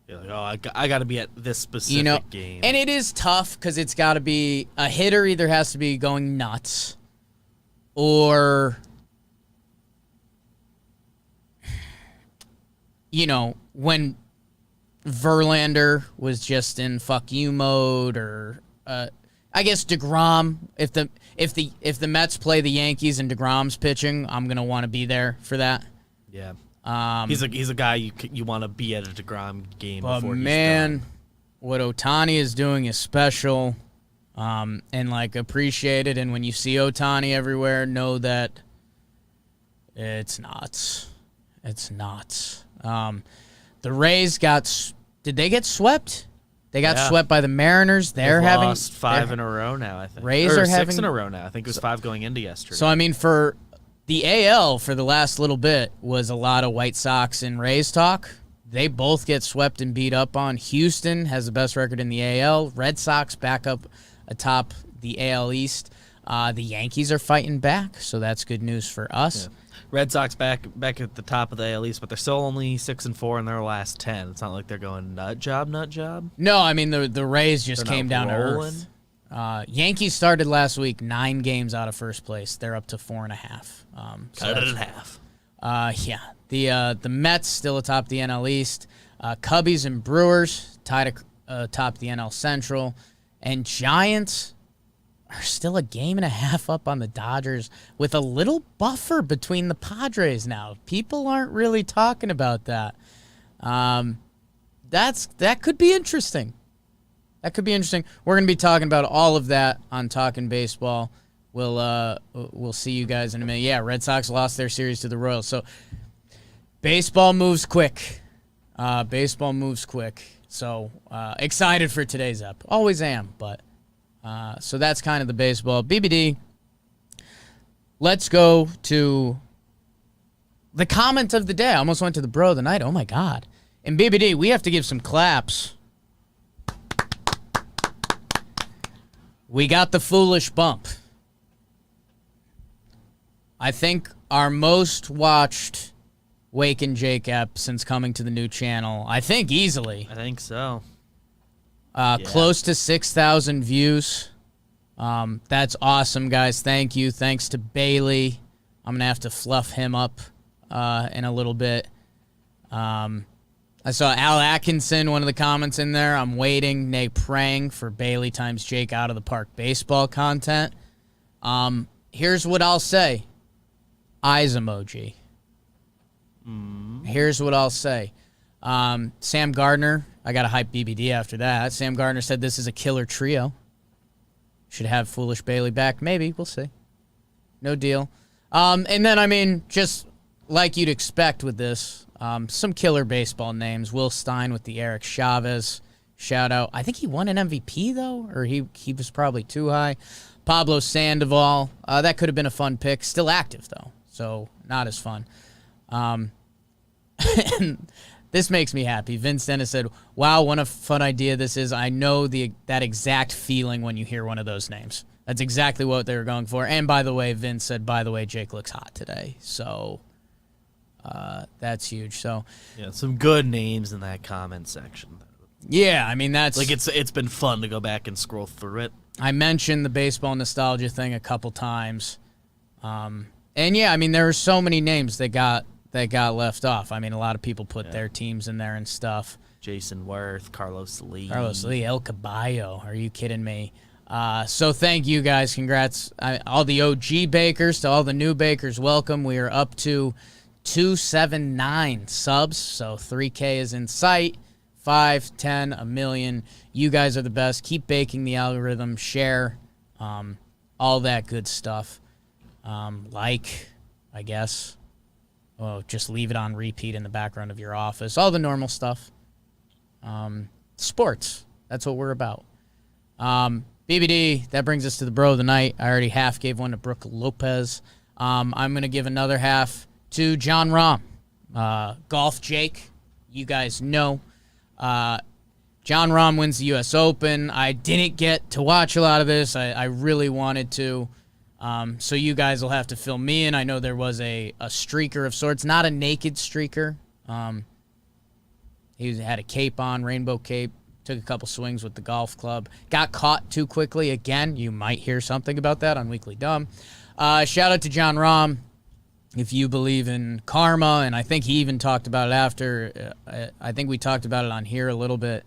You're like, I got to be at this specific game. And it is tough because it's got to be a hitter either has to be going nuts or, when Verlander was just in fuck you mode, or I guess DeGrom. If the Mets play the Yankees and DeGrom's pitching, I'm gonna want to be there for that. Yeah. He's a guy you want to be at a DeGrom game but before he's man, done. what Ohtani is doing is special, and appreciate it. And when you see Ohtani everywhere, know that it's not. It's not. The Rays did they get swept? They got swept by the Mariners. They've lost 5 in a row now, I think. Rays or are 6 in a row now. I think it was 5 going into yesterday. So for the AL for the last little bit was a lot of White Sox and Rays talk. They both get swept and beat up on. Houston has the best record in the AL. Red Sox back up atop the AL East. The Yankees are fighting back, so that's good news for us. Yeah. Red Sox back at the top of the AL East, but they're still only 6-4 in their last 10. It's not like they're going nut job. No, the Rays just came down to earth. Yankees started last week 9 games out of first place. They're up to 4.5. Cut it in half. The Mets still atop the NL East. Cubbies and Brewers tied atop the NL Central, and Giants are still a game and a half up on the Dodgers with a little buffer between the Padres now. People aren't really talking about that. That could be interesting. We're going to be talking about all of that on Talking Baseball. We'll see you guys in a minute. Yeah, Red Sox lost their series to the Royals. So baseball moves quick. So excited for today's ep. Always am, but so that's kind of the baseball. BBD, let's go to the comment of the day. I almost went to the bro of the night. Oh, my God. And BBD, we have to give some claps. We got the foolish bump. I think our most watched Wake and Jake ep since coming to the new channel. I think easily. I think so. Close to 6,000 views. That's awesome, guys. Thank you. Thanks to Bailey. I'm going to have to fluff him up in a little bit. I saw Al Atkinson, one of the comments in there. I'm waiting, nay praying for Bailey times Jake out of the park baseball content. Here's what I'll say. Eyes emoji. Here's what I'll say. Sam Gardner, I got to hype BBD after that. Sam Gardner said this is a killer trio. Should have Foolish Bailey back. Maybe. We'll see. No deal. And then, I mean, just like you'd expect with this, some killer baseball names. Will Stein with the Eric Chavez shout out. I think he won an MVP, though, or he was probably too high. Pablo Sandoval. That could have been a fun pick. Still active, though, so not as fun. This makes me happy. Vince Dennis said, wow, what a fun idea this is. I know that exact feeling when you hear one of those names. That's exactly what they were going for. And by the way, Vince said, by the way, Jake looks hot today. So that's huge. So yeah, some good names in that comment section. Yeah, I mean, that's... Like, it's been fun to go back and scroll through it. I mentioned the baseball nostalgia thing a couple times. And yeah, I mean, there were so many names that got left off. I mean, a lot of people put their teams in there and stuff. Jason Worth, Carlos Lee, El Caballo. Are you kidding me? So thank you guys. Congrats. All the OG Bakers to all the new Bakers. Welcome. We are up to 279 subs. So 3K is in sight. 5, 10, a million. You guys are the best. Keep baking the algorithm. Share. All that good stuff. Like, I guess. Oh, just leave it on repeat in the background of your office. All the normal stuff. Sports. That's what we're about. BBD, that brings us to the bro of the night. I already half gave one to Brook Lopez. I'm going to give another half to John Rahm. Golf Jake, you guys know. John Rahm wins the U.S. Open. I didn't get to watch a lot of this. I really wanted to. So you guys will have to fill me in. I know there was a streaker of sorts, not a naked streaker. He had a cape on, rainbow cape, took a couple swings with the golf club, got caught too quickly. Again, you might hear something about that on Weekly Dumb. Shout out to John Rahm. If you believe in karma, and I think he even talked about it after. I think we talked about it on here a little bit.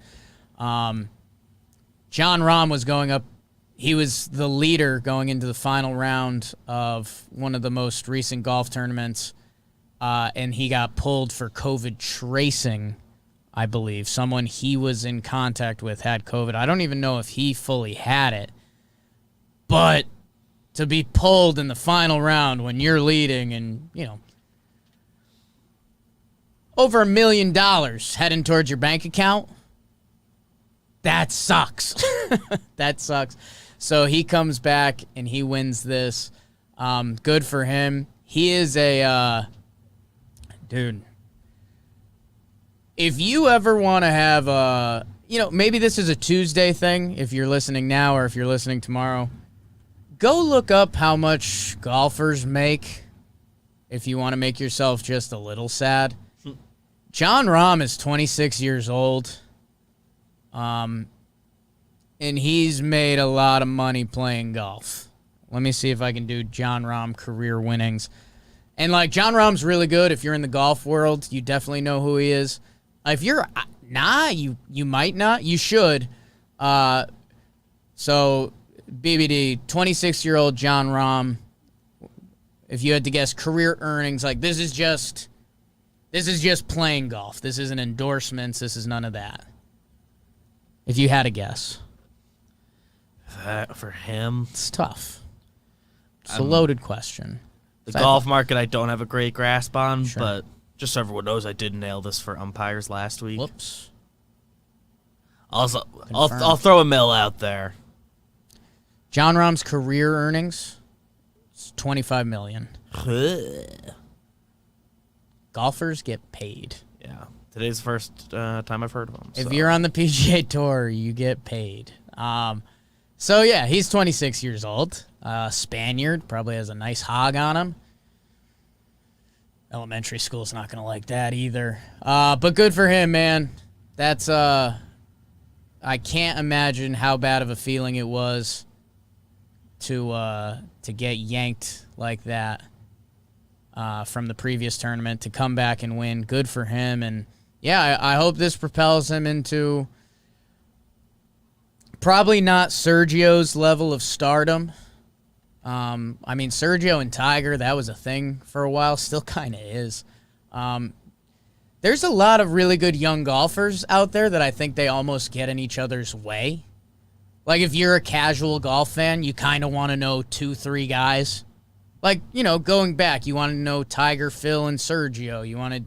John Rahm was going up. He was the leader going into the final round of one of the most recent golf tournaments, and he got pulled for COVID tracing, I believe. Someone he was in contact with had COVID. I don't even know if he fully had it. But to be pulled in the final round when you're leading and, you know, over $1 million heading towards your bank account, that sucks. That sucks. So he comes back and he wins this. Good for him. He is a dude. If you ever want to have a, you know, maybe this is a Tuesday thing if you're listening now or if you're listening tomorrow, go look up how much golfers make if you want to make yourself just a little sad. John Rahm is 26 years old. And he's made a lot of money playing golf. Let me see if I can do John Rahm career winnings. And, like, John Rahm's really good. If you're in the golf world, you definitely know who he is. If you're you might not. You should. So, BBD, 26-year-old John Rahm, if you had to guess career earnings, like, this is just playing golf. This isn't endorsements. This is none of that. If you had a guess. For him, it's tough. It's a loaded question. The golf market I don't have a great grasp on, sure. But just so everyone knows, I did nail this for umpires last week. Whoops. Also, I'll throw a mill out there. John Rahm's career earnings is $25 million. Golfers get paid. Yeah. Today's the first time I've heard of him. If you're on the PGA Tour, you get paid. So, yeah, he's 26 years old. Spaniard, probably has a nice hog on him. Elementary school's not going to like that either. But good for him, man. That's I can't imagine how bad of a feeling it was to get yanked like that from the previous tournament, to come back and win. Good for him. And yeah, I hope this propels him into probably not Sergio's level of stardom. I mean, Sergio and Tiger, that was a thing for a while. Still kind of is. There's a lot of really good young golfers out there that I think they almost get in each other's way. Like, if you're a casual golf fan, you kind of want to know 2-3 guys. Like, you know, going back, you wanted to know Tiger, Phil, and Sergio. You wanted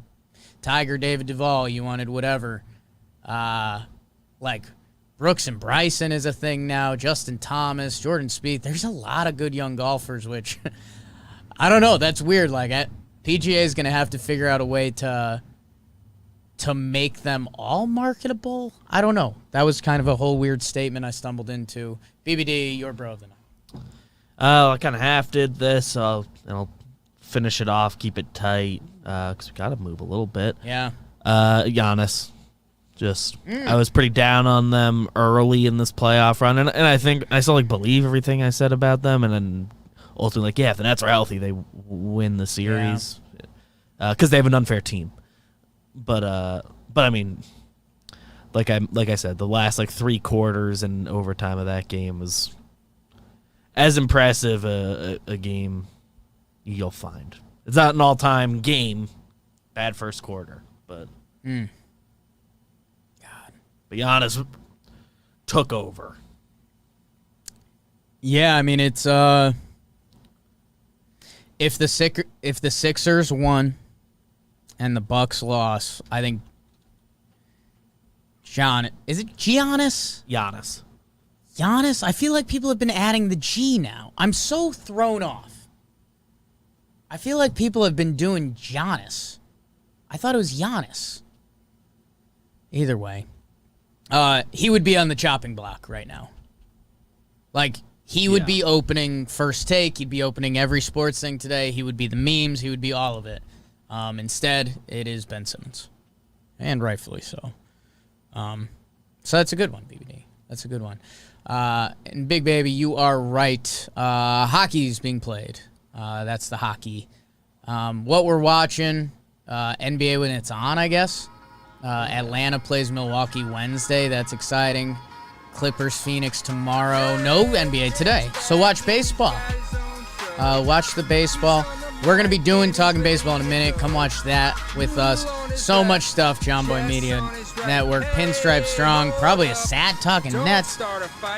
Tiger, David Duval. You wanted whatever. Like, Brooks and Bryson is a thing now. Justin Thomas, Jordan Spieth. There's a lot of good young golfers, which, I don't know. That's weird. Like, PGA is going to have to figure out a way to make them all marketable. I don't know. That was kind of a whole weird statement I stumbled into. BBD, your bro of the night. I kind of half did this, so I'll finish it off, keep it tight, because we got to move a little bit. Yeah. Giannis. I was pretty down on them early in this playoff run, and I think I still believe everything I said about them, and then ultimately, if the Nets are healthy, they win the series because they have an unfair team. But I mean, like I said, the last 3 quarters and overtime of that game was as impressive a game you'll find. It's not an all-time game, bad first quarter, but. But Giannis took over. Yeah, I mean, it's if the Sixers won and the Bucks lost, I think is it Giannis? Giannis? I feel like people have been adding the G now. I'm so thrown off. I feel like people have been doing Giannis. I thought it was Giannis. Either way. He would be on the chopping block right now. Like, he would be opening First Take. He'd be opening every sports thing today. He would be the memes. He would be all of it. Instead, it is Ben Simmons. And rightfully so. So that's a good one, BBD. That's a good one. And Big Baby, you are right. Hockey's being played. That's the hockey. What we're watching, NBA when it's on, I guess. Atlanta plays Milwaukee Wednesday. That's exciting. Clippers, Phoenix tomorrow. No NBA today. So watch baseball. Watch the baseball. We're going to be talking baseball in a minute. Come watch that with us. So much stuff, John Boy Media Network. Pinstripe Strong. Probably a sad talking Nets.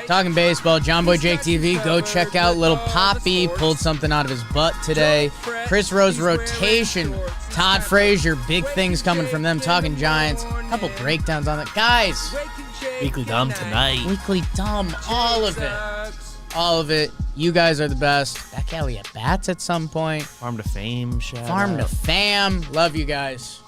Talking baseball. John Boy Jake TV. Go check out Little Poppy. Pulled something out of his butt today. Chris Rose rotation. Todd Frazier. Big things coming from them. Talking Giants. A couple breakdowns on it. Guys. Weekly Dumb tonight. Weekly Dumb. All of it. All of it. You guys are the best. Back alley at bats at some point. Farm to Fame. Farm to Fam. Love you guys.